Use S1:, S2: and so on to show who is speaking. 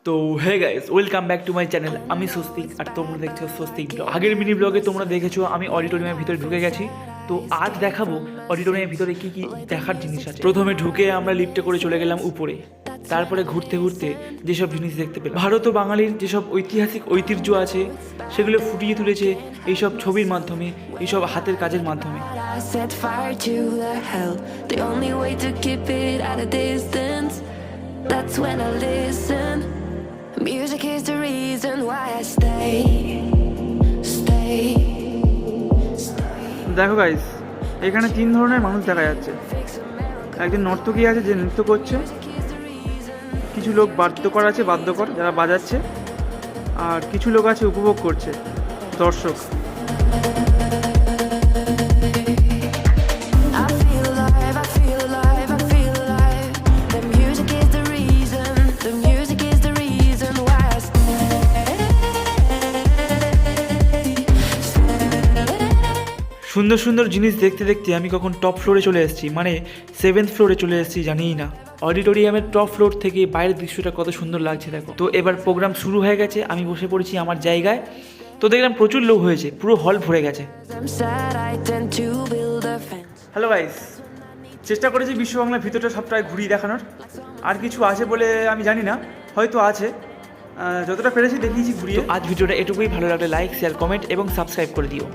S1: তো hey guys, welcome back to my channel. আমি স্বস্তিক আর তোমরা দেখছো স্বস্তিক ব্লগ। আগের মিনি ব্লগে তোমরা দেখেছো আমি অডিটোরিয়ামের ভিতরে ঢুকে গেছি। তো আজ দেখাবো অডিটোরিয়ামের ভিতরে কি কি দেখার জিনিস আছে। প্রথমে ঢুকে আমরা লিফটে করে চলে গেলাম উপরে। তারপরে ঘুরতে ঘুরতে যেসব জিনিস দেখতে পেলাম, ভারত ও বাঙালির যেসব ঐতিহাসিক ঐতিহ্য আছে সেগুলো ফুটিয়ে তুলেছে এইসব ছবির মাধ্যমে, এইসব হাতের কাজের মাধ্যমে।
S2: I set fire to the hell. The only way to keep it at a distance. That's when I listen. Music is the reason why I stay.
S1: দেখো গাইস, এখানে তিন ধরনের মানুষ দেখা যাচ্ছে। একজন নর্তকী আছে যে নৃত্য করছে, কিছু লোক বাদ্যকর আছে, বাদ্যকর যারা বাজাচ্ছে, আর কিছু লোক আছে উপভোগ করছে, দর্শক।
S2: I feel alive, I feel alive, I feel alive. The music is the reason. The music is the reason why I stay.
S1: সুন্দর সুন্দর জিনিস দেখতে দেখতে আমি কখন টপ ফ্লোরে চলে এসেছি, মানে 7th ফ্লোরে চলে এসেছি জানিই না। অডিটোরিয়ামের টপ ফ্লোর থেকে বাইরের দৃশ্যটা কত সুন্দর লাগছে দেখো। তো এবার প্রোগ্রাম শুরু হয়ে গেছে, আমি বসে পড়েছি আমার জায়গায়। তো দেখলাম প্রচুর লোক হয়েছে, পুরো হল ভরে গেছে।
S2: I'm sad, I tend to build a fence.
S1: Hello guys, চেষ্টা করেছি বিশ্ব বাংলার ভিতরটা সবটাই ঘুরিয়ে দেখানোর। আর কিছু আছে বলে আমি জানি না, হয়তো আছে, যতটা পেরেছি দেখিয়েছি ঘুরিয়ে। আজ ভিডিওটা এটুকুই। ভালো লাগলে লাইক, শেয়ার, কমেন্ট এবং সাবস্ক্রাইব করে দিও।